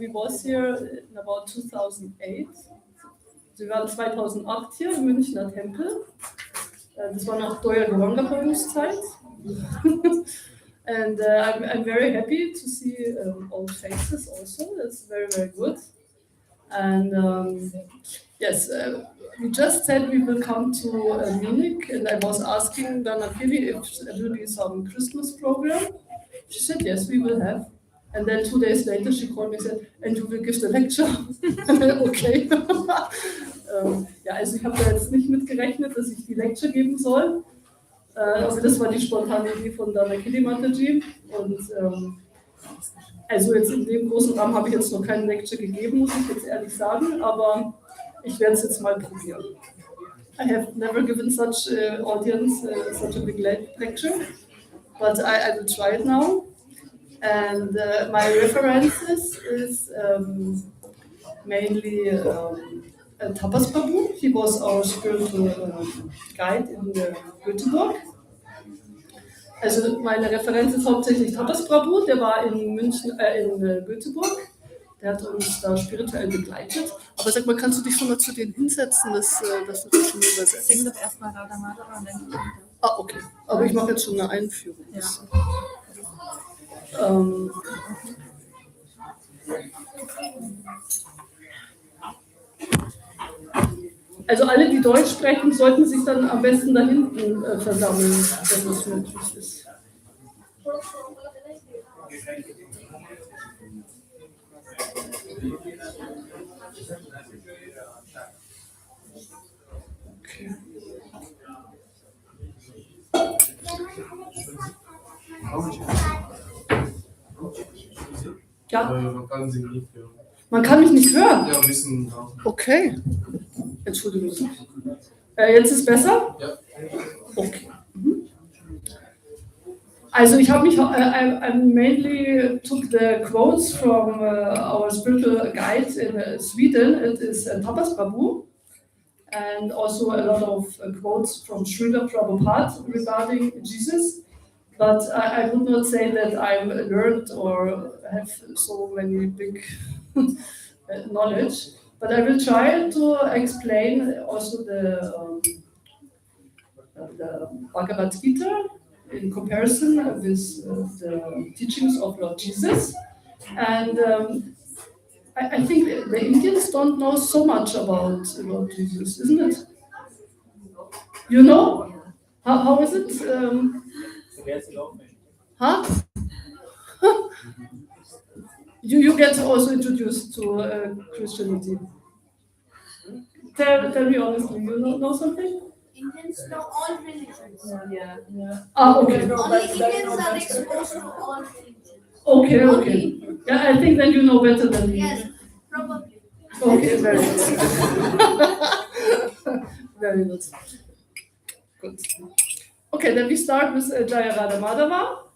we was here in about 2008. Wir waren 2008 hier im Münchner Tempel. Das war noch Doya Gewanga-Berufszeit. And I'm very happy to see old faces also. That's very, very good. And yes, we just said we will come to Munich, and I was asking Dana Pili if there will be some Christmas program. She said, yes, we will have. And then 2 days later, she called me and said, and you will give the lecture? And then, okay. Ja, also ich habe da jetzt nicht mitgerechnet, dass ich die Lecture geben soll. Also das war die spontane Idee von Dana Pili Mathaji. Und also jetzt in dem großen Rahmen habe ich jetzt noch keine Lecture gegeben, muss ich jetzt ehrlich sagen, aber ich werde es jetzt mal probieren. I have never given such audience such a big lecture, but I will try it now. And my references is mainly Tapas Prabhu. He was our spiritual guide in Göteborg. Also meine Referenz ist hauptsächlich Tapas Prabhu, der war in München, in Göteborg. Der hat uns da spirituell begleitet. Aber sag mal, kannst du dich schon mal zu denen hinsetzen, dass du das schon übersetzt? Sing doch erstmal Radha Madhava und dann. Ah, okay. Aber ich mache jetzt schon eine Einführung. Ja. Also alle, die Deutsch sprechen, sollten sich dann am besten da hinten versammeln, wenn das möglich ist. Okay. Ja. Man kann sie nicht hören. Man kann mich nicht hören? Ja, ein bisschen. Okay. Entschuldigung. Jetzt ist besser? Ja. Okay. Also ich habe mich, I mainly took the quotes from our spiritual guide in Sweden. It is Tapas Prabhu. And also a lot of quotes from Srila Prabhupada regarding Jesus. But I would not say that I'm learned or have so many big knowledge. But I will try to explain also the Bhagavad Gita in comparison with the teachings of Lord Jesus. And I think the Indians don't know so much about Lord Jesus, isn't it? You know? How is it? Huh? You get also introduced to Christianity. Tell me honestly, you know something? Indians know all religions. Yeah. Ah, okay. Only Indians are exposed to all religions. Okay. Yeah, I think then you know better than me. Yes, probably. Okay, very good. Very good. Good. Okay, then we start with Jaya Radha Madhava,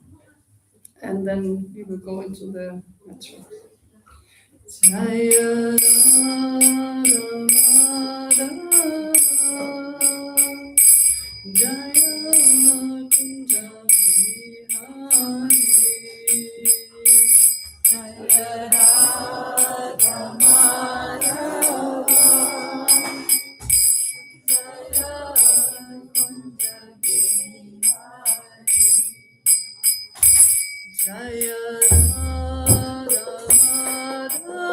and then we will go into the mantra. Jaya Radha Madhava, Jaya Kunja Bihari, Jaya Radha Madhava, Jaya Kunja Bihari, Jaya Radha Madhava.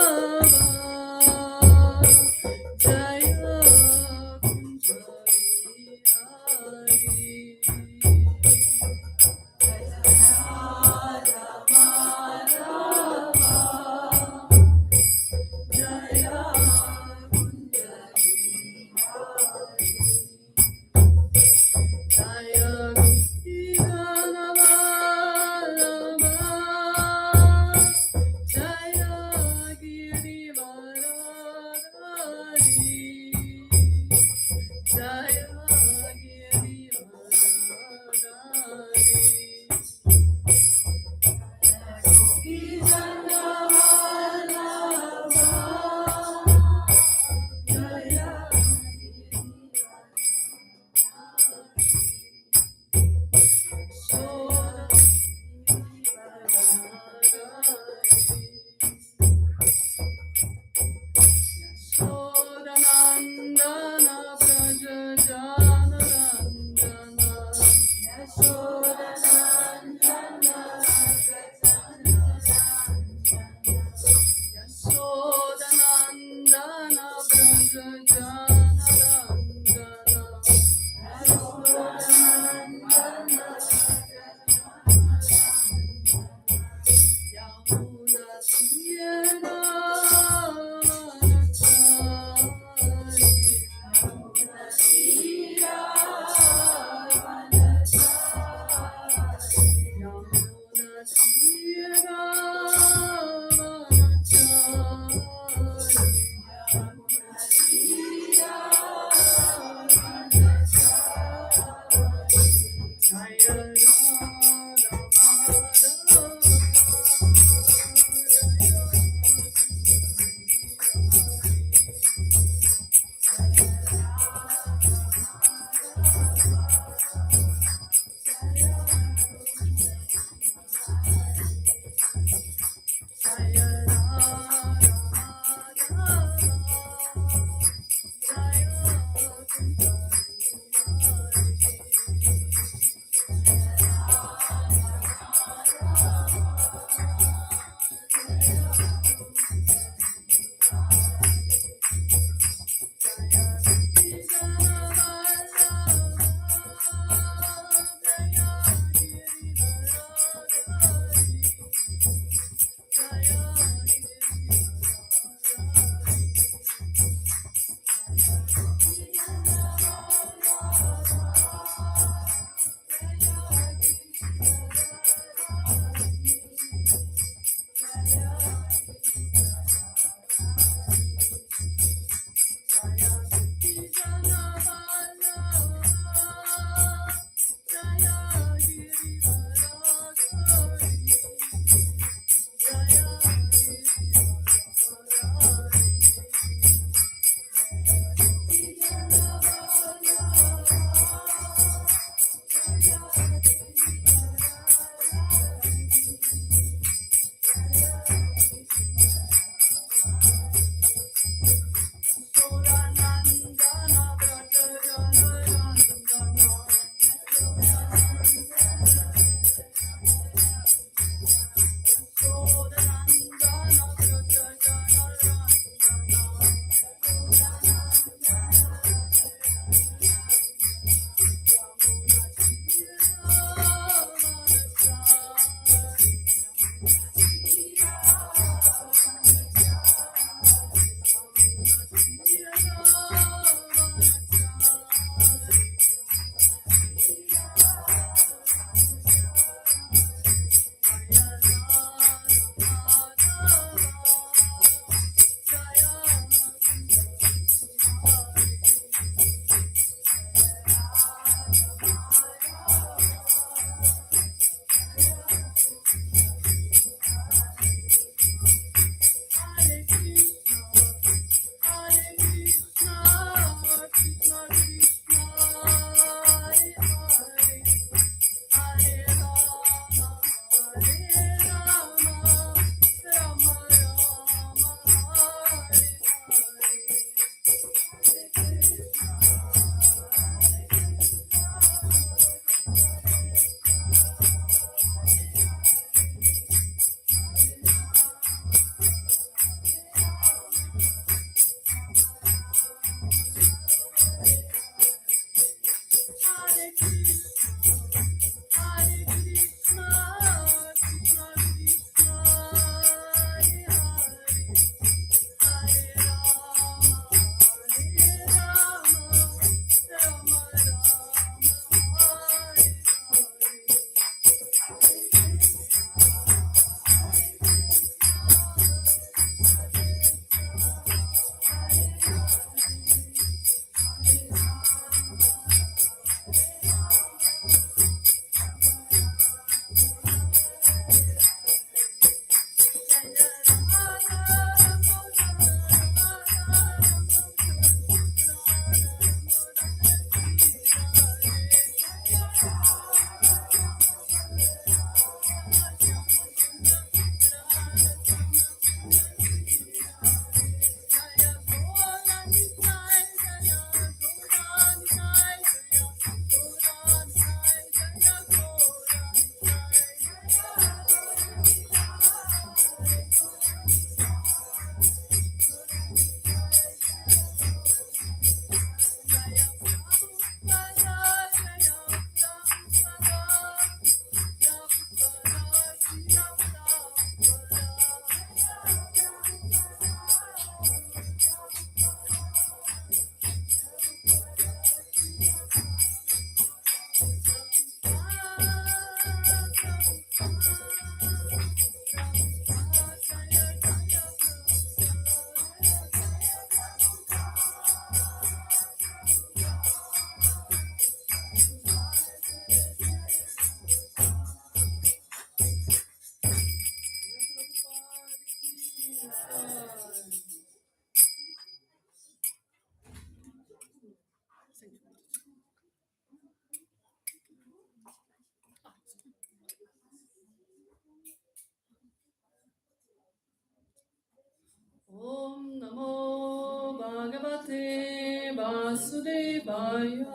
Vasudevaya.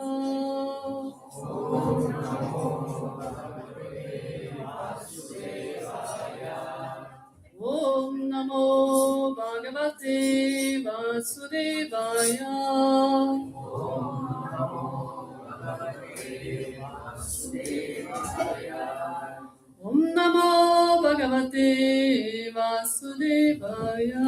Om Namo Bhagavate Vasudevaya. Om Namo Bhagavate Vasudevaya.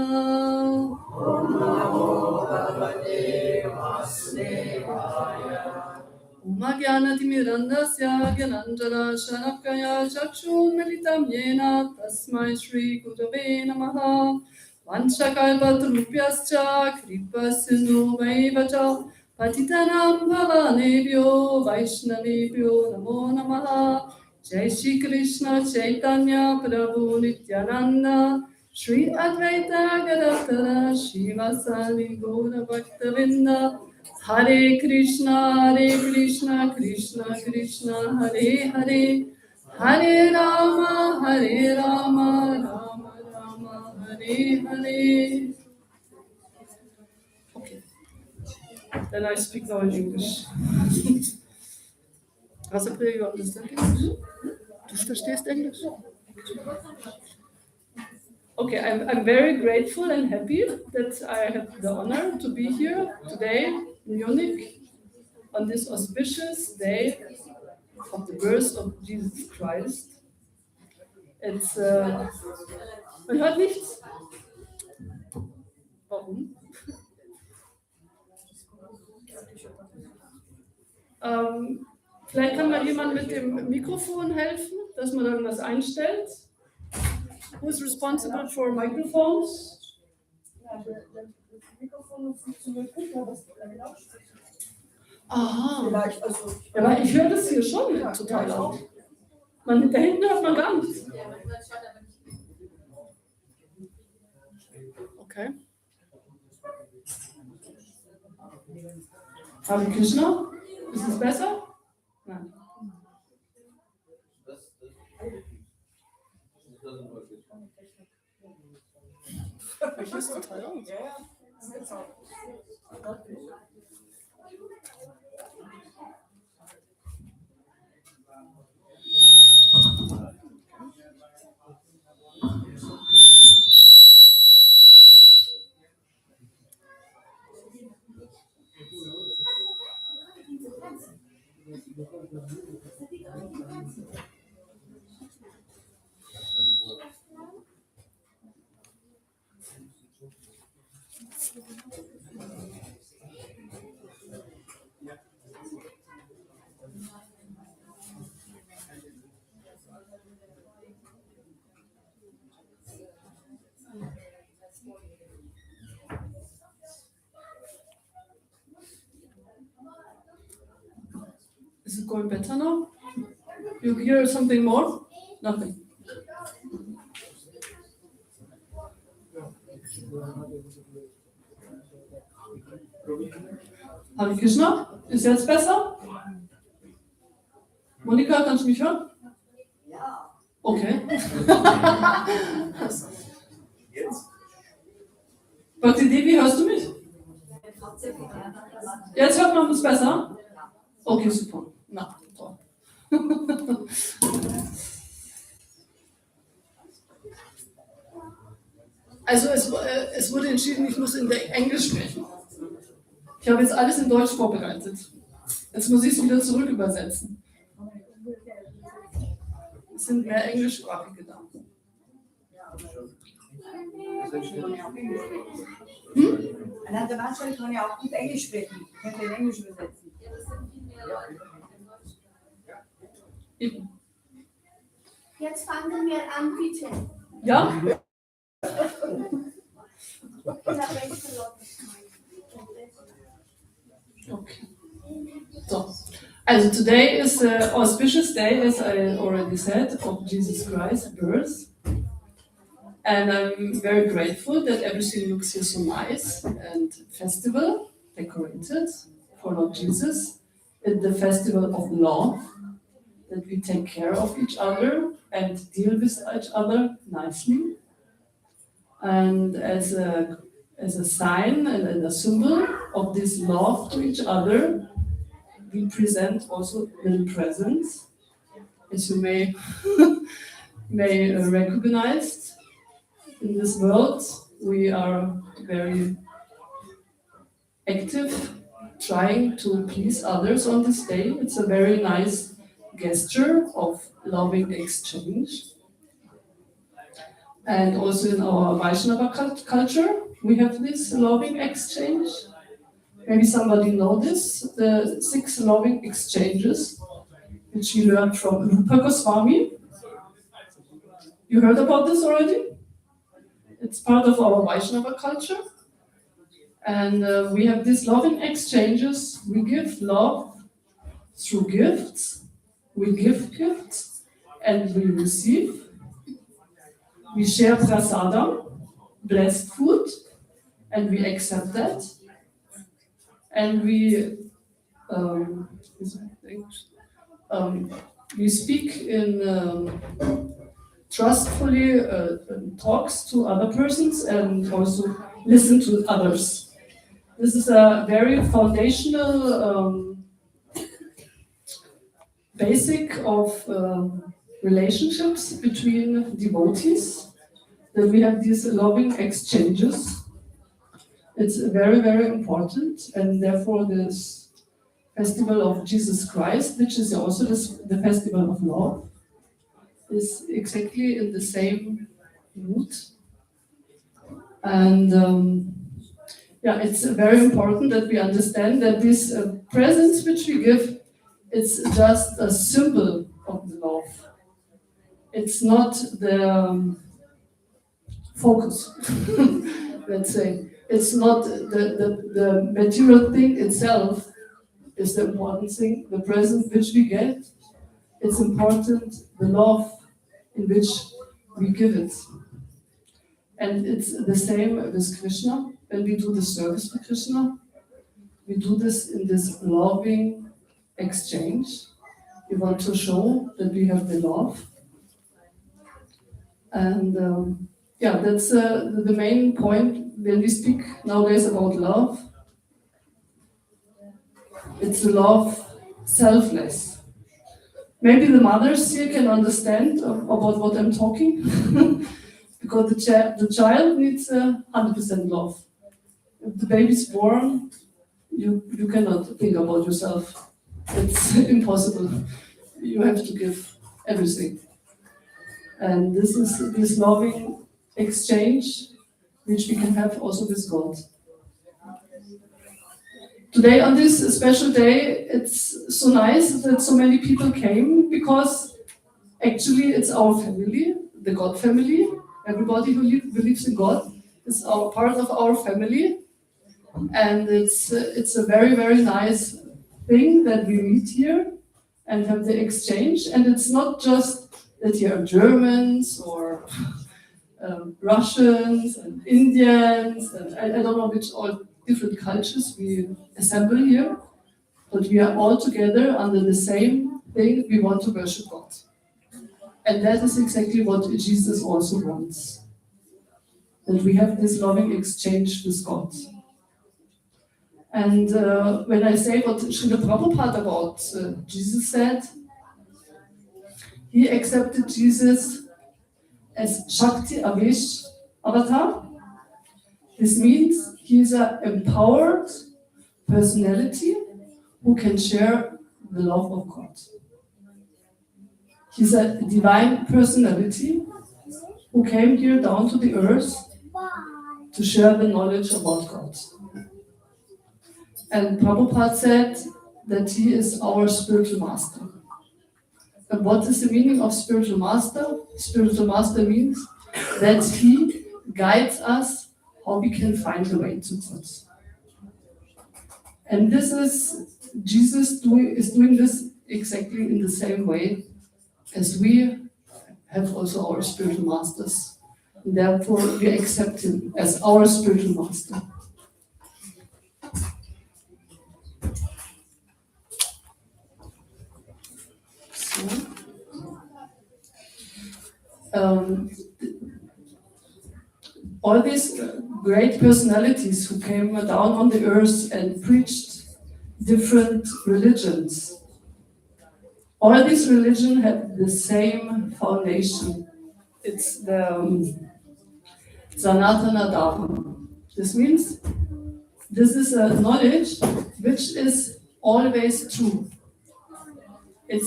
Om Jnanatimirandasya Gyananjana Shalakaya Chakshunmilitam Yena Tasmai Shri Gurave Namaha. Vanchakalpatrupyascha Kripasindhuvaivacha Patitanam Bhavanebhyo Vaishnavebhyo Namo Namaha. Jai Shri Krishna Chaitanya Prabhu Nityananda Shri Advaita Gadadhara Shivasali Gaura Bhaktavinda. Hare Krishna Krishna Krishna Hare Hare Hare Rama Rama Rama Hare Hare. Okay, then I speak now in English. Rasapriya, you understand English? Du verstehst Englisch? Okay, I'm very grateful and happy that I have the honor to be here today in Munich on this auspicious day of the birth of Jesus Christ. It's, man hört nichts. Warum? Vielleicht kann mal jemand mit dem Mikrofon helfen, dass man irgendwas einstellt. Who's responsible for microphones? Aha. Vielleicht, also. Ja, aber ich höre das hier schon total laut. Da hinten hört man gar nichts. Okay. Hare Krishna? Ist es besser? Nein. Ich ist total laut. Is it going better now? You hear something more? Nothing. Hare Krishna? Ist jetzt besser? Monika, kannst du mich hören? Ja. Okay. Bhakti Devi, hörst du mich? Jetzt hört man uns besser? Okay, super. Na, toll. Also es wurde entschieden, ich muss in Englisch sprechen. Ich habe jetzt alles in Deutsch vorbereitet. Jetzt muss ich es wieder zurück übersetzen. Es sind mehr Englischsprachige da. Anhand der Mannschaft kann ja auch gut Englisch sprechen. Ich könnte in Englisch übersetzen. Jetzt fangen wir an, bitte. Ja? Okay. So, also today is an auspicious day, as I already said, of Jesus Christ's birth. And I'm very grateful that everything looks here so nice and festival, decorated for Lord Jesus. It's the festival of love, that we take care of each other and deal with each other nicely. And as as a sign and a symbol of this love to each other, we present also little presents, as you may recognize. In this world, we are very active, trying to please others on this day. It's a very nice gesture of loving exchange. And also in our Vaishnava culture, we have this loving exchange. Maybe somebody knows this, the 6 loving exchanges, which we learned from Rupa Goswami. You heard about this already? It's part of our Vaishnava culture. And we have these loving exchanges. We give love through gifts. We give gifts and we receive. We share prasadam, blessed food, and we accept that. And we speak in trustfully talks to other persons and also listen to others. This is a very foundational basic of relationships between devotees, that we have these loving exchanges. It's very, very important, and therefore this festival of Jesus Christ, which is also the festival of love, is exactly in the same mood. And it's very important that we understand that these presents which we give, it's just a symbol of the love. It's not the focus, let's say. It's not the material thing itself is the important thing, the present which we get. It's important the love in which we give it. And it's the same with Krishna. When we do the service for Krishna, we do this in this loving exchange. We want to show that we have the love. And that's the main point when we speak nowadays about love. It's love selfless. Maybe the mothers here can understand about what I'm talking, because the child needs 100% love. If the baby's born, you cannot think about yourself. It's impossible. You have to give everything. And this is this loving exchange which we can have also with God. Today, on this special day, it's so nice that so many people came, because actually it's our family, the God family. Everybody who believes in God is part of our family. And it's a very, very nice thing that we meet here and have the exchange. And it's not just that here are Germans or Russians and Indians, and I don't know which all different cultures we assemble here, but we are all together under the same thing. We want to worship God. And that is exactly what Jesus also wants. That we have this loving exchange with God. And when I say what Srila Prabhupada about Jesus said, he accepted Jesus as Shakti Avish Avatar. This means he is an empowered personality who can share the love of God. He's a divine personality who came here down to the earth to share the knowledge about God. And Prabhupada said that he is our spiritual master. And what is the meaning of spiritual master? Spiritual master means that he guides us how we can find the way to God. And this is, Jesus is doing this exactly in the same way as we have also our spiritual masters. And therefore, we accept him as our spiritual master. all these great personalities who came down on the earth and preached different religions. All these religions have the same foundation. It's the Sanatana Dharma. This means this is a knowledge which is always true. It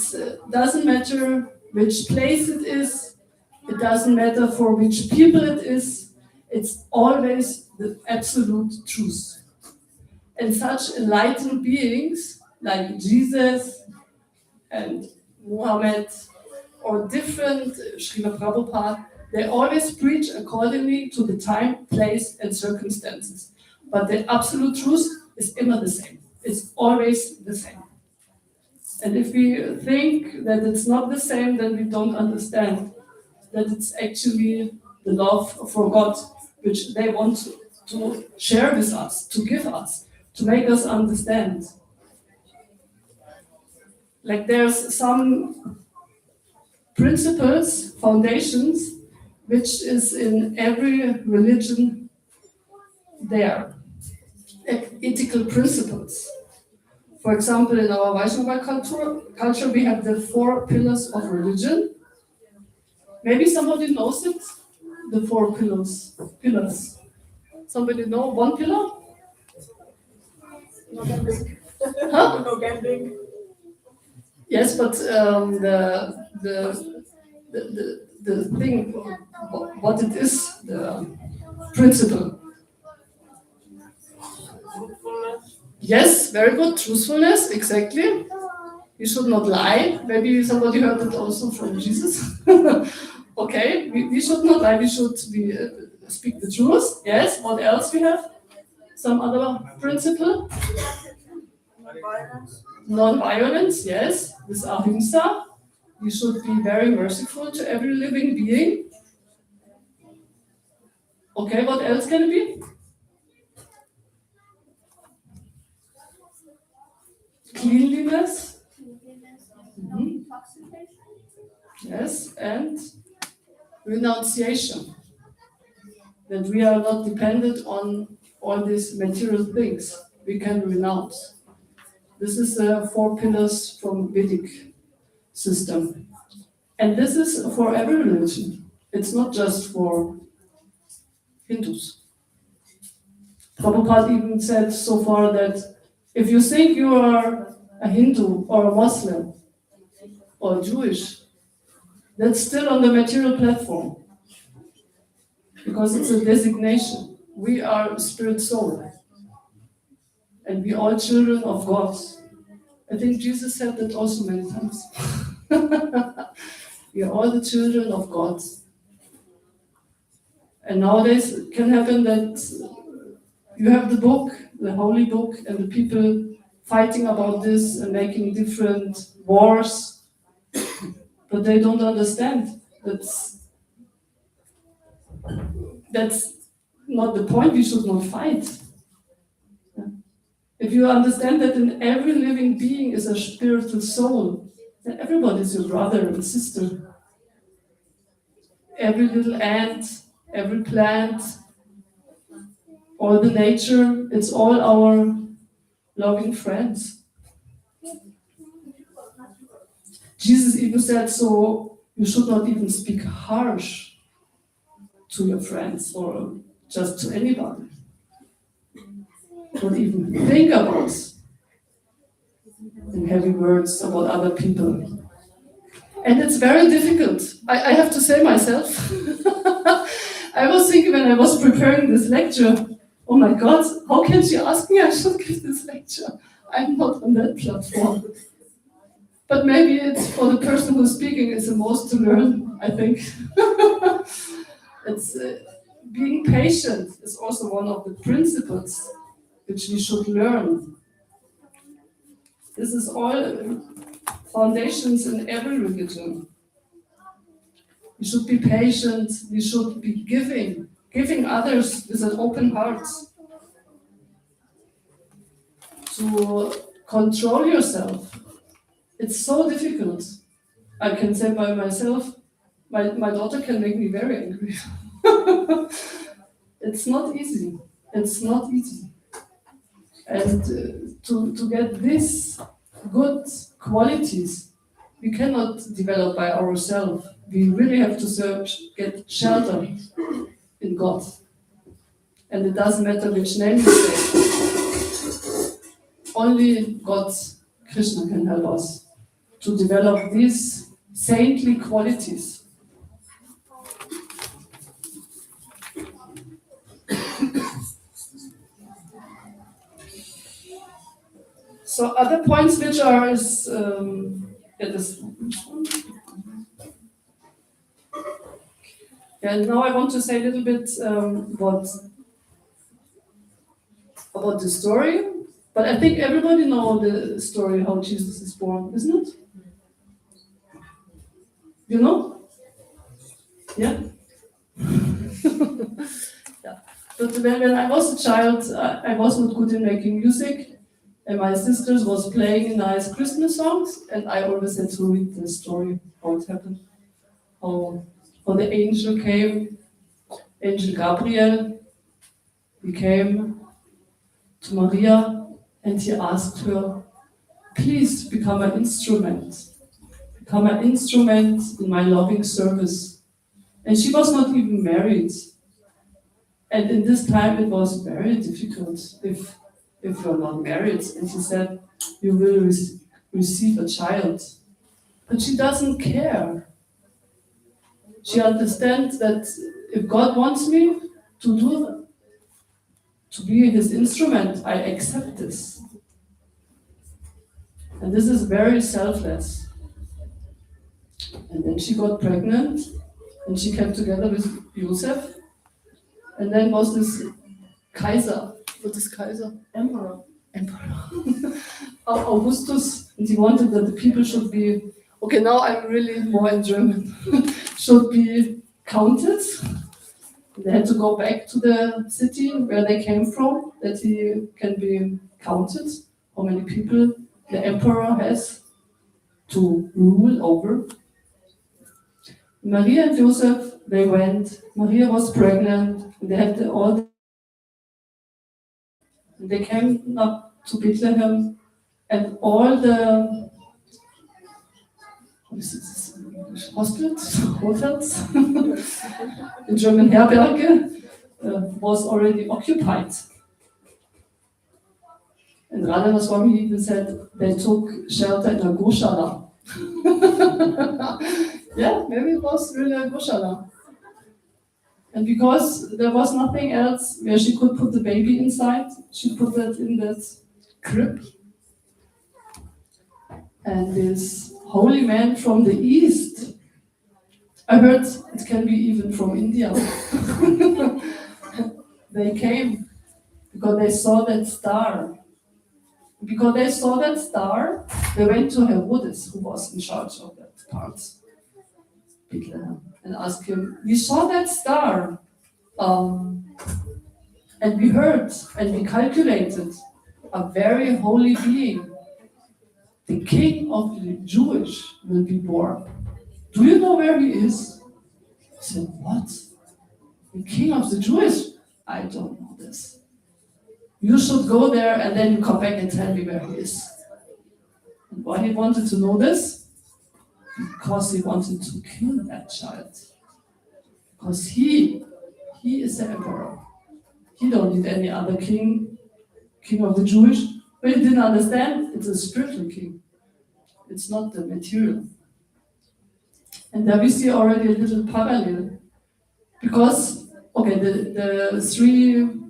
doesn't matter which place it is, it doesn't matter for which people it is, it's always the absolute truth. And such enlightened beings like Jesus and Muhammad or different Srila Prabhupada, they always preach accordingly to the time, place, and circumstances. But the absolute truth is immer the same. It's always the same. And if we think that it's not the same, then we don't understand that it's actually the love for God, which they want to share with us, to give us, to make us understand. Like there's some principles, foundations, which is in every religion there. Like ethical principles. For example, in our Vaishnava culture, we have the 4 pillars of religion. Maybe somebody knows it, the 4 pillars. Somebody know one pillar? No gambling. Huh? No gambling. Yes, but the thing, what it is, the principle. Yes, very good. Truthfulness, exactly. You should not lie. Maybe somebody heard it also from Jesus. Okay, we should not lie. We should speak the truth. Yes. What else we have? Some other principle? Non-violence. Yes. This ahimsa. We should be very merciful to every living being. Okay. What else can it be? Cleanliness. Mhm. Yes, and renunciation. That we are not dependent on all these material things. We can renounce. This is the 4 pillars from Vedic system. And this is for every religion. It's not just for Hindus. Prabhupada even said so far that if you think you are a Hindu or a Muslim or Jewish, that's still on the material platform. Because it's a designation. We are spirit soul. And we are children of God. I think Jesus said that also many times. We are all the children of God. And nowadays it can happen that you have the book, the holy book, and the people fighting about this and making different wars, but they don't understand. That's not the point. We should not fight. If you understand that in every living being is a spiritual soul, then everybody is your brother and sister. Every little ant, every plant, all the nature, it's all our loving friends. Jesus even said, so you should not even speak harsh to your friends or just to anybody. Don't even think about in heavy words about other people. And it's very difficult. I have to say myself. I was thinking when I was preparing this lecture, oh my God, how can she ask me I should give this lecture? I'm not on that platform. But maybe it's for the person who's speaking is the most to learn, I think. It's being patient is also one of the principles which we should learn. This is all foundations in every religion. We should be patient, we should be giving others with an open heart. To control yourself, it's so difficult. I can say by myself, my daughter can make me very angry. It's not easy. It's not easy. And to get these good qualities, we cannot develop by ourselves. We really have to search, get shelter in God. And it doesn't matter which name you say. Only God, Krishna, can help us to develop these saintly qualities. So other points which are is and now I want to say a little bit about the story, but I think everybody knows the story how Jesus is born, isn't it? You know? Yeah. Yeah. But when I was a child, I was not good in making music, and my sisters was playing nice Christmas songs, and I always had to read the story how it happened, how the angel came, Angel Gabriel. He came to Maria and he asked her, please become an instrument. Become an instrument in my loving service. And she was not even married. And in this time it was very difficult if you're not married. And she said, you will receive a child. But she doesn't care. She understands that if God wants me to be his instrument, I accept this. And this is very selfless. And then she got pregnant, and she came together with Joseph. And then was this Kaiser. What is Kaiser? Emperor. Augustus, and he wanted that the people should be, okay, now I'm really more in German, should be counted. They had to go back to the city where they came from, that he can be counted, how many people the emperor has to rule over. Maria and Joseph, they went. Maria was pregnant. They had they came up to Bethlehem, and all the hotels, in German Herberge, was already occupied. And Radha Swami even said they took shelter in a Goshala. Yeah, maybe it was really a Goshala. And because there was nothing else where she could put the baby inside, she put that in that crib. And this holy man from the east, I heard it can be even from India. They came because they saw that star. Because they saw that star, they went to Herodes, who was in charge of that part, Bethlehem, and asked him, we saw that star, and we heard, and we calculated, a very holy being, the king of the Jewish, will be born. Do you know where he is? I said, what? The king of the Jewish? I don't know this. You should go there and then you come back and tell me where he is. And why he wanted to know this? Because he wanted to kill that child. Because he is the emperor. He don't need any other king of the Jewish. But he didn't understand, it's a spiritual king. It's not the material. And there we see already a little parallel. Because, okay, the three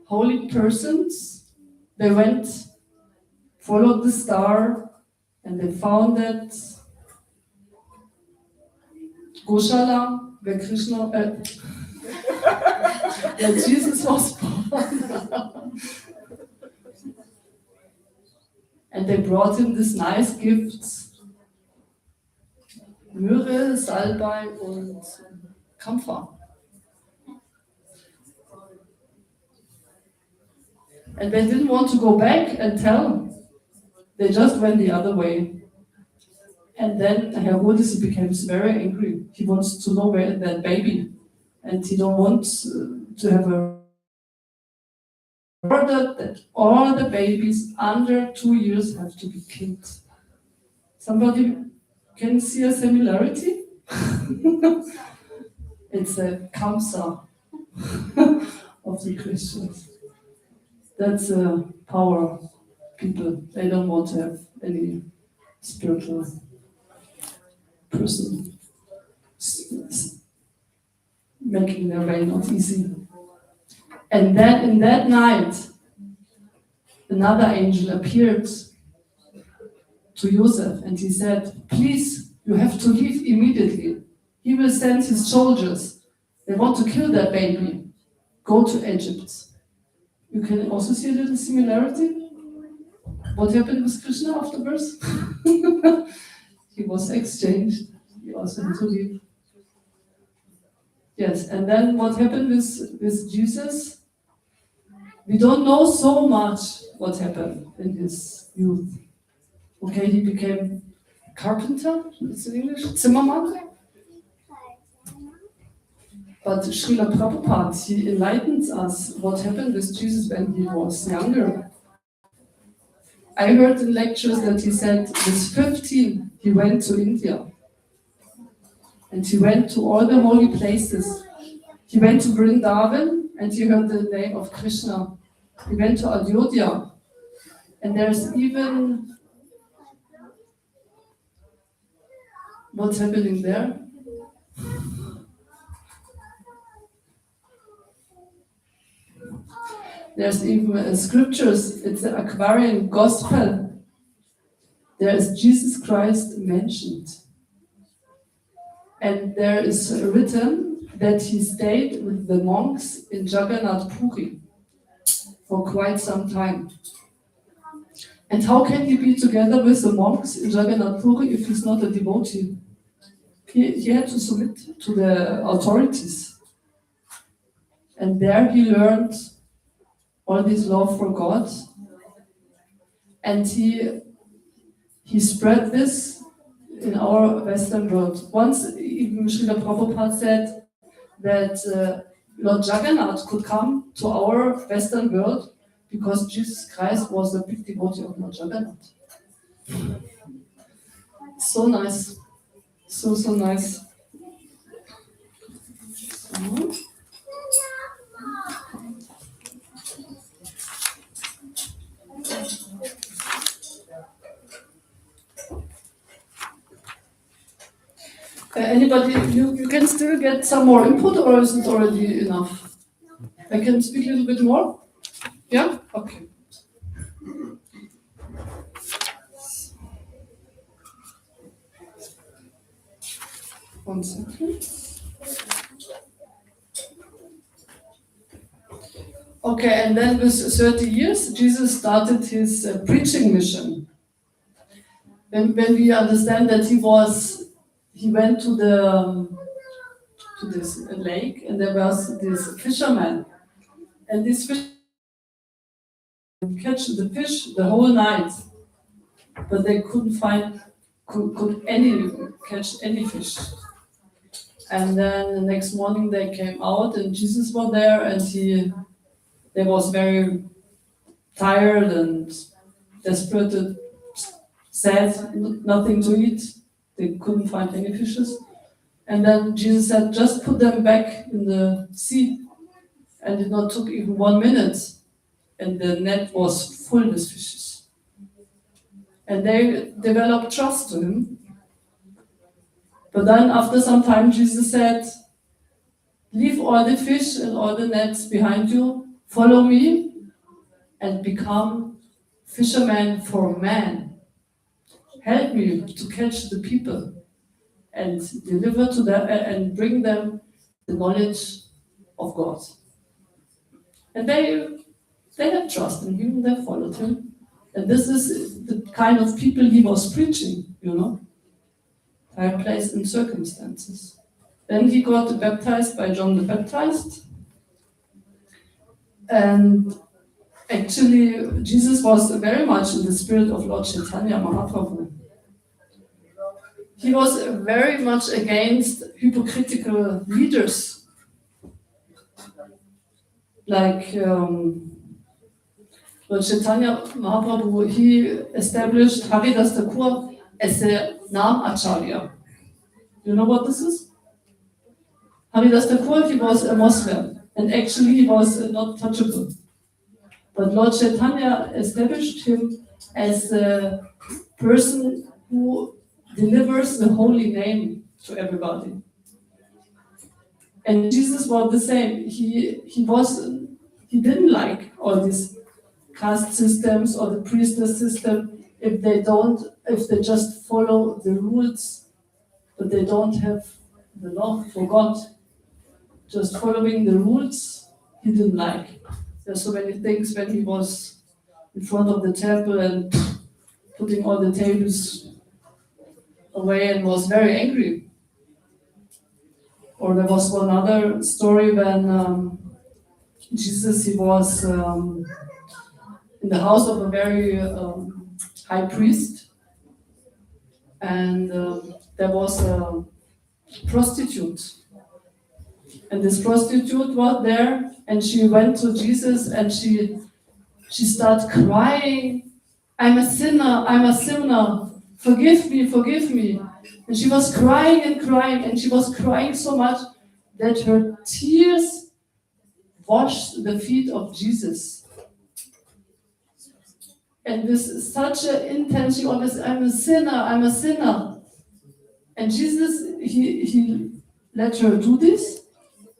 holy persons, they went, followed the star, and they found that Goshala, where Krishna, where Jesus was born. And they brought him these nice gifts, Myrrhe, Salbei und Kampfer. And they didn't want to go back and tell. They just went the other way. And then Herodes becomes very angry. He wants to know where that baby. and he don't want to have a order that all the babies under 2 years have to be killed. Somebody can see a similarity? It's a kamsa of the Christians. That's a power people. They don't want to have any spiritual person making their way not easy. And then in that night, another angel appeared to Joseph and he said, please, you have to leave immediately. He will send his soldiers. They want to kill that baby. Go to Egypt. You can also see a little similarity. What happened with Krishna afterwards? He was exchanged. He also had to leave. Yes, and then what happened with Jesus? We don't know so much what happened in his youth. Okay, he became carpenter, it's in English, Zimmermann. But Srila Prabhupada, he enlightens us what happened with Jesus when he was younger. I heard in lectures that he said with 15 he went to India. And he went to all the holy places. He went to Vrindavan and he heard the name of Krishna. He went to Ayodhya. And there's even, what's happening there? There's even scriptures, it's the Aquarian Gospel. There is Jesus Christ mentioned. And there is written that he stayed with the monks in Jagannath Puri for quite some time. And how can he be together with the monks in Jagannath Puri if he's not a devotee? He had to submit to the authorities. And there he learned all this love for God. And he spread this in our Western world. Once even Srila Prabhupada said that Lord Jagannath could come to our Western world because Jesus Christ was a big devotee of Lord Jagannath. So nice. So nice. Anybody, you can still get some more input, or is it already enough? I can speak a little bit more? Yeah? Okay. One second. Okay, and then with 30 years, Jesus started his preaching mission. When we understand that he went to this lake, and there was this fisherman, and this fisherman catch the fish the whole night, but they couldn't catch any fish. And then the next morning they came out, and Jesus was there, and they was very tired and desperate, sad, nothing to eat. They couldn't find any fishes. And then Jesus said, just put them back in the sea. And it not took even 1 minute. And the net was full with fishes. And they developed trust to him. But then after some time, Jesus said, leave all the fish and all the nets behind you, follow me, and become fishermen for men. Help me to catch the people and deliver to them and bring them the knowledge of God. And they had trust in him, they followed him. And this is the kind of people he was preaching, time, place, and circumstances. Then he got baptized by John the Baptist. And actually, Jesus was very much in the spirit of Lord Chaitanya Mahaprabhu. He was very much against hypocritical leaders. like Lord Chaitanya Mahaprabhu, he established Haridas Thakur as a Nam Acharya. You know what this is? Haridas Thakur, he was a Muslim, and actually he was not touchable. But Lord Chaitanya established him as a person who delivers the holy name to everybody. And Jesus was the same. He didn't like all these caste systems or the priestess system if they just follow the rules, but they don't have the law for God. Just following the rules, he didn't like. There's so many things when he was in front of the temple and putting all the tables away and was very angry. Or there was one other story when Jesus, he was in the house of a very high priest, and there was a prostitute. And this prostitute was there, and she went to Jesus and she started crying, I'm a sinner, forgive me. And she was crying and crying, and she was crying so much that her tears washed the feet of Jesus. And this is such an intense, she always, I'm a sinner. And Jesus, he let her do this,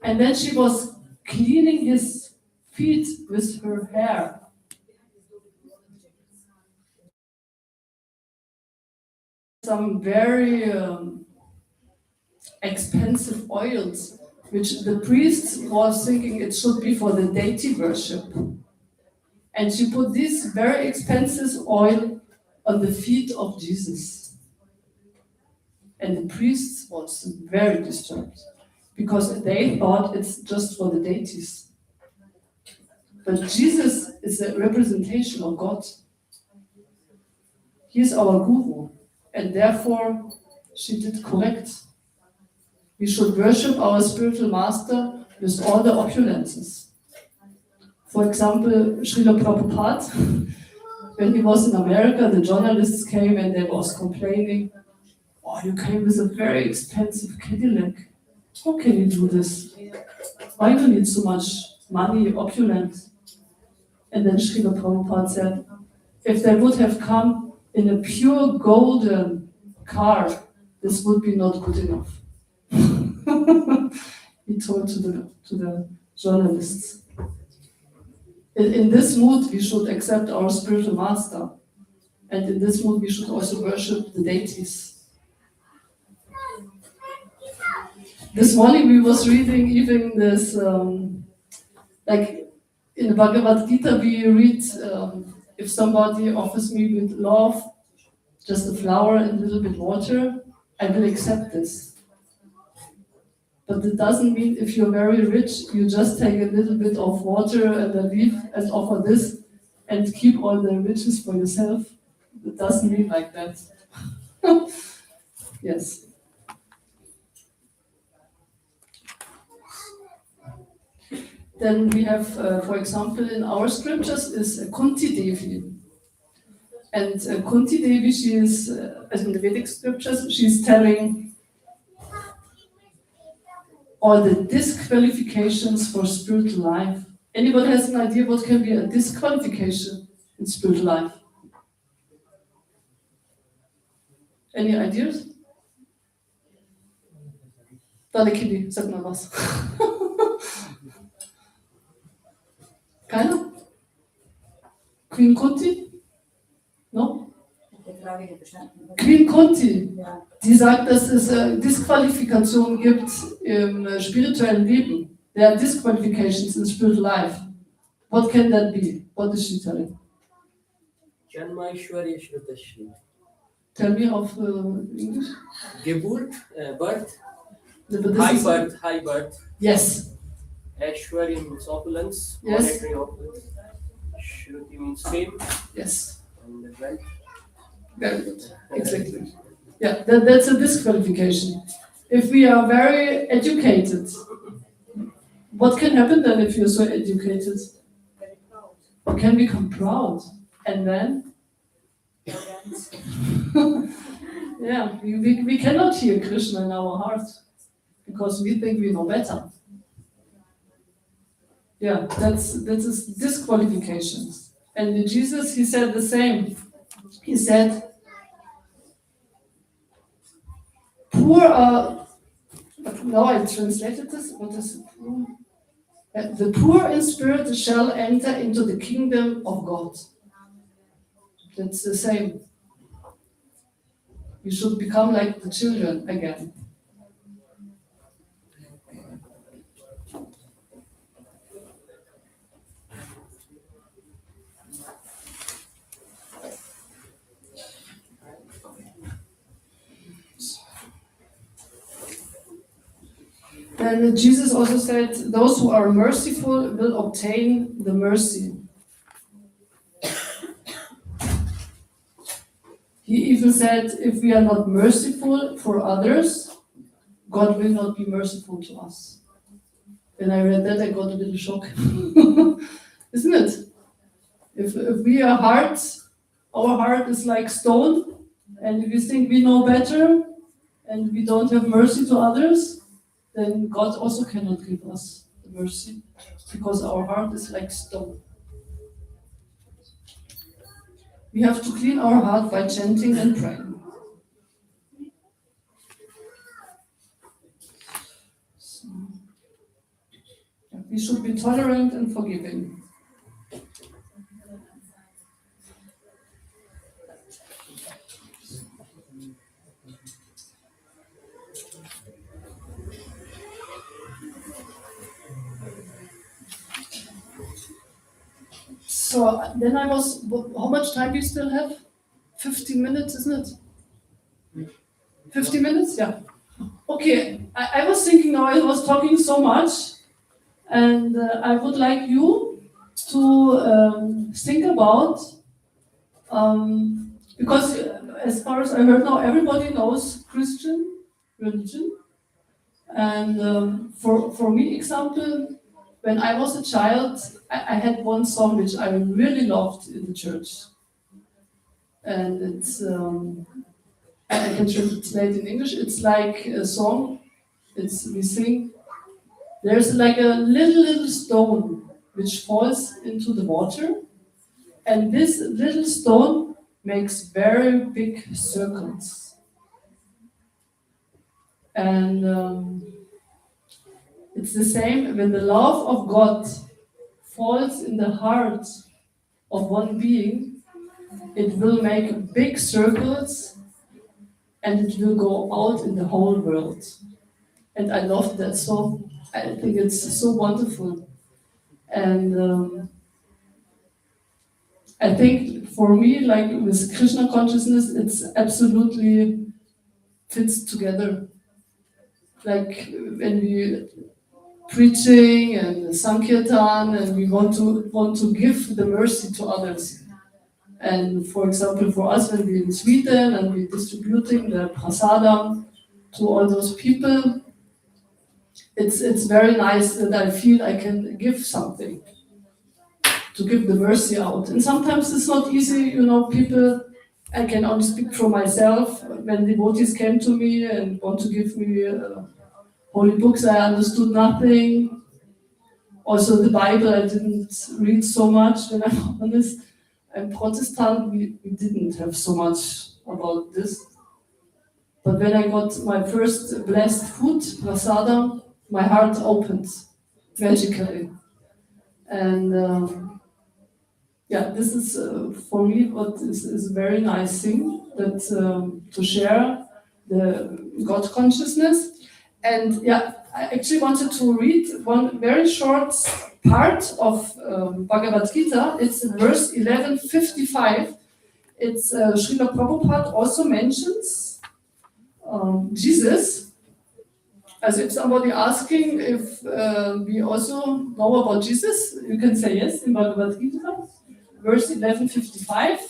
and then she was cleaning his feet with her hair. Some very expensive oils, which the priest was thinking it should be for the deity worship. And she put this very expensive oil on the feet of Jesus. And the priest was very disturbed because they thought it's just for the deities. But Jesus is a representation of God. He is our guru, and therefore she did correct. We should worship our spiritual master with all the opulences. For example, Srila Prabhupada, when he was in America, the journalists came and they was complaining, oh, you came with a very expensive Cadillac. How can you do this? Why do you need so much money, opulent? And then Srila Prabhupada said, if they would have come in a pure golden car, this would be not good enough. He told to the journalists. In this mood, we should accept our spiritual master. And in this mood, we should also worship the deities. This morning, we was reading even this, like in the Bhagavad Gita, we read, if somebody offers me with love, just a flower and a little bit water, I will accept this. But it doesn't mean if you're very rich, you just take a little bit of water and a leaf and offer this and keep all the riches for yourself. It doesn't mean like that. Yes. Then we have, for example, in our scriptures is Kunti Devi. And Kunti Devi, she is, as in the Vedic scriptures, she's telling all the disqualifications for spiritual life. Anybody has an idea what can be a disqualification in spiritual life? Any ideas? Dalekili, sag mal was. Keiner? Queen Kunti? No? Queen Kunti, die sagt, dass es Disqualifikationen gibt im spirituellen Leben. There are disqualifications in spiritual life. What can that be? What is she telling? Janmaishwarya Shrutashri. Tell me of English. Geburt, birth, high birth. Yes. Aishwarya means opulence, Yes. monetary opulence. Shruti means fame. Yes. And the wealth. Very good. Exactly. Yeah, that's a disqualification. If we are very educated, what can happen then if you're so educated? Very proud. You can become proud. And then? Arrogant. Yeah, we cannot hear Krishna in our heart because we think we know better. Yeah, that is disqualifications. And Jesus, he said the same. He said, poor are, now I translated this, what is poor? The poor in spirit shall enter into the kingdom of God. That's the same. You should become like the children again. And Jesus also said, those who are merciful will obtain the mercy. He even said, if we are not merciful for others, God will not be merciful to us. When I read that, I got a little shock. Isn't it? If we are hard, our heart is like stone, and if we think we know better, and we don't have mercy to others, then God also cannot give us the mercy, because our heart is like stone. We have to clean our heart by chanting and praying. So, yeah, we should be tolerant and forgiving. So then I was, how much time do you still have? 15 minutes, isn't it? 50 minutes? Yeah. Okay, I was thinking now I was talking so much, and I would like you to think about, because as far as I heard now, everybody knows Christian religion. And for me, example, when I was a child, I had one song which I really loved in the church. And it's, I can translate in English, it's like a song, we sing, there's like a little stone which falls into the water, and this little stone makes very big circles. And it's the same when the love of God falls in the heart of one being, it will make big circles and it will go out in the whole world. And I love that song. I think it's so wonderful. And I think for me, like with Krishna consciousness, it's absolutely fits together. Like when we preaching and Sankirtan, and we want to give the mercy to others. And for example, for us, when we're in Sweden and we're distributing the prasadam to all those people, it's very nice that I feel I can give something, to give the mercy out. And sometimes it's not easy, people, I can only speak for myself. When devotees came to me and want to give me holy books, I understood nothing. Also the Bible, I didn't read so much, when I'm honest. I'm Protestant, we didn't have so much about this. But when I got my first blessed food, prasadam, my heart opened magically. And this is for me what is a very nice thing, that to share the God consciousness. And I actually wanted to read one very short part of Bhagavad Gita. It's in verse 1155. It's Srila Prabhupada also mentions Jesus. As if somebody asking if we also know about Jesus, you can say yes in Bhagavad Gita. Verse 1155,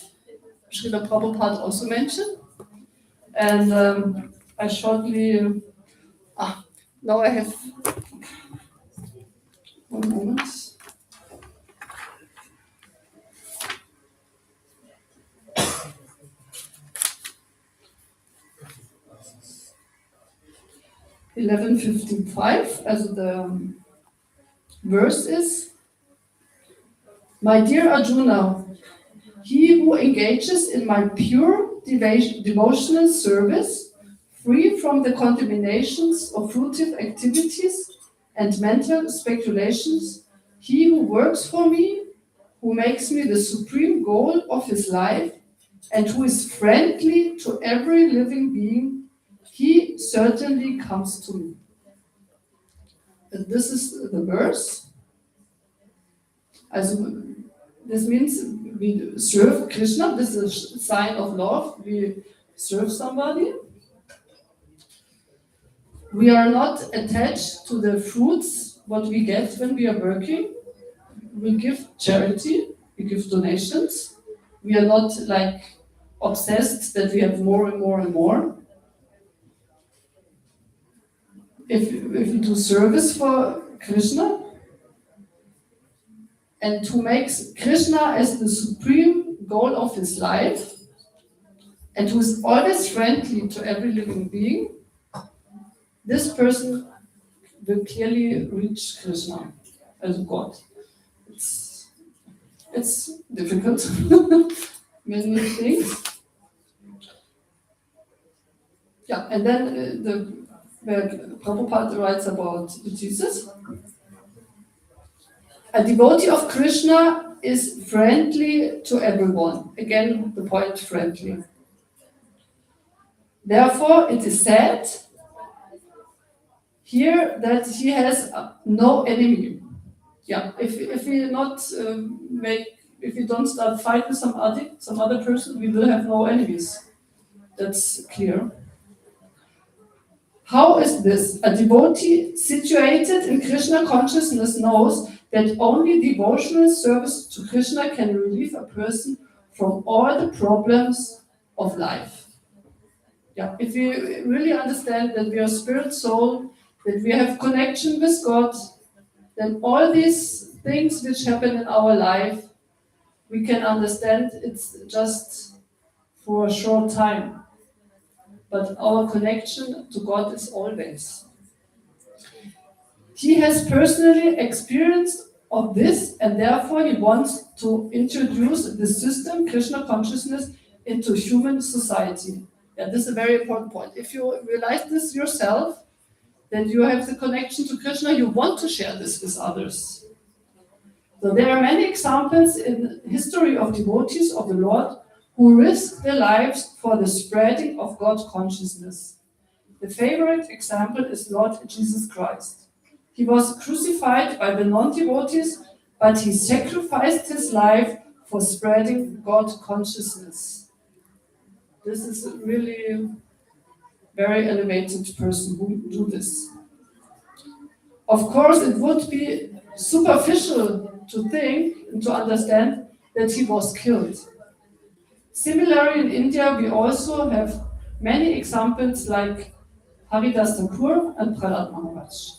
Srila Prabhupada also mentioned. And I shortly... now I have One moment. (11:55), also the verse is, "My dear Arjuna, he who engages in my pure devotional service, free from the contaminations of fruitive activities and mental speculations, he who works for me, who makes me the supreme goal of his life, and who is friendly to every living being, he certainly comes to me." And this is the verse. Also, this means we serve Krishna. This is a sign of love. We serve somebody. We are not attached to the fruits, what we get when we are working. We give charity, we give donations. We are not like obsessed that we have more and more and more. If we do service for Krishna, and who makes Krishna as the supreme goal of his life, and who is always friendly to every living being, this person will clearly reach Krishna as God. It's difficult, many things. Yeah, and then where Prabhupada writes about Jesus. A devotee of Krishna is friendly to everyone. Again, the point friendly. Therefore, it is said here that he has no enemy. Yeah, if we don't start fight with some other person, we will have no enemies. That's clear. How is this? A devotee situated in Krishna consciousness knows that only devotional service to Krishna can relieve a person from all the problems of life. Yeah, if we really understand that we are spirit soul, that we have connection with God, then all these things which happen in our life, we can understand it's just for a short time. But our connection to God is always. He has personally experienced of this, and therefore he wants to introduce the system, Krishna consciousness, into human society. Yeah, this is a very important point. If you realize this yourself, that you have the connection to Krishna, you want to share this with others. So there are many examples in the history of devotees of the Lord who risk their lives for the spreading of God consciousness. The favorite example is Lord Jesus Christ. He was crucified by the non-devotees, but he sacrificed his life for spreading God consciousness. This is a really very elevated person who do this. Of course, it would be superficial to think and to understand that he was killed. Similarly, in India, we also have many examples like Haridas Thakur and Prahlad Maharaj.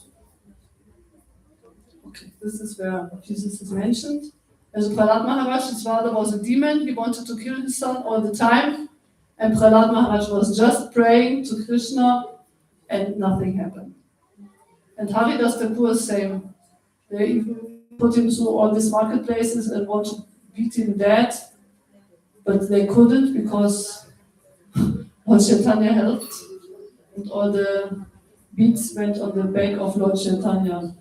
Okay, this is where Jesus is mentioned. As Prahlad Maharaj, his father was a demon. He wanted to kill his son all the time. And Prahlad Maharaj was just praying to Krishna and nothing happened. And Haridas Thakur is same. They even put him through all these marketplaces and want to beat him dead. But they couldn't because Lord Chaitanya helped. And all the beads went on the back of Lord Chaitanya.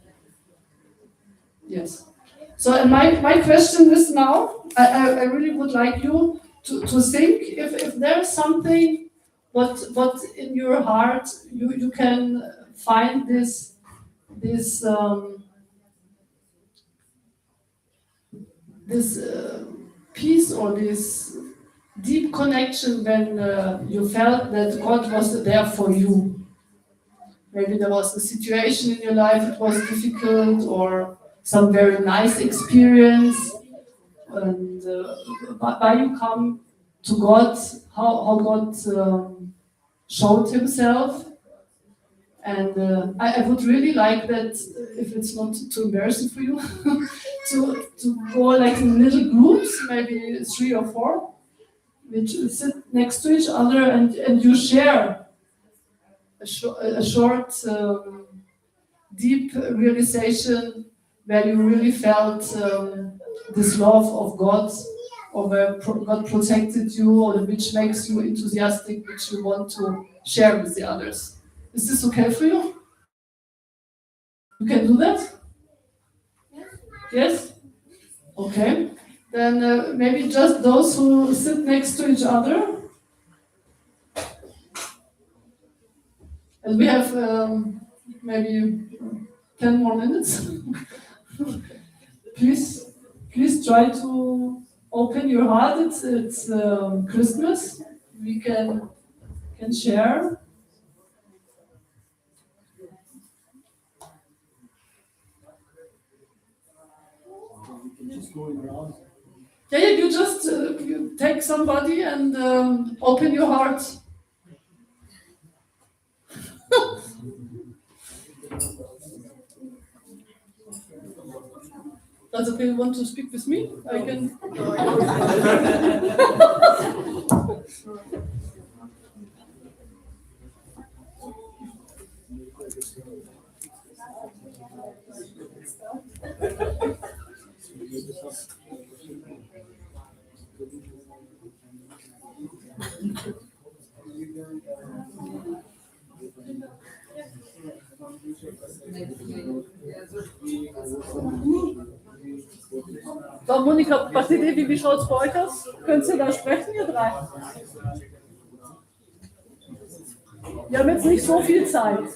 Yes. So and my question is now, I really would like you to think if there's something what in your heart you can find this peace or this deep connection when you felt that God was there for you. Maybe there was a situation in your life that was difficult or some very nice experience, and why you come to God, how God showed himself, And I would really like that, if it's not too embarrassing for you, to go like in little groups, maybe 3 or 4, which sit next to each other, and you share a short, deep realization where you really felt this love of God, or where God protected you, or which makes you enthusiastic, which you want to share with the others. Is this okay for you? You can do that? Yes? Okay. Then maybe just those who sit next to each other. And we have maybe 10 more minutes. Please try to open your heart. It's Christmas. We can share. Just going around. Yeah, you just you take somebody and open your heart. Does okay want to speak with me? I can. So, Monika, was ist wie schaut es bei euch aus? Könnt ihr da sprechen, ihr drei? Wir haben jetzt nicht so viel Zeit.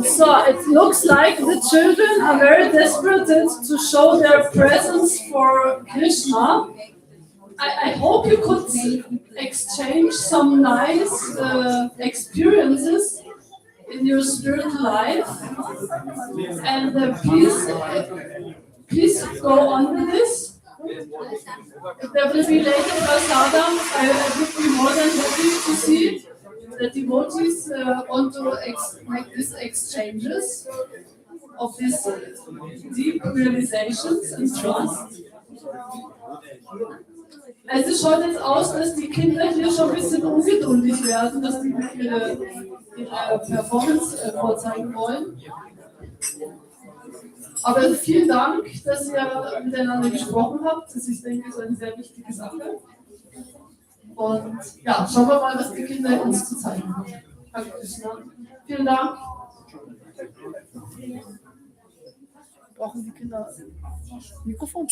So it looks like the children are very desperate to show their presence for Krishna. I hope you could exchange some nice experiences in your spiritual life. And please go on with this. There will be later prasadam. I would be more than happy to see the devotees want to make these exchanges of these deep realizations and trust. Also schaut jetzt aus, dass die Kinder hier schon ein bisschen ungeduldig werden, dass die ihre Performance vorzeigen wollen. Aber vielen Dank, dass ihr miteinander gesprochen habt. Das ist, denke ich, so eine sehr wichtige Sache. Und ja, schauen wir mal, was die Kinder uns zu zeigen haben. Danke, Krishna. Vielen Dank. Brauchen die Kinder Mikrofon?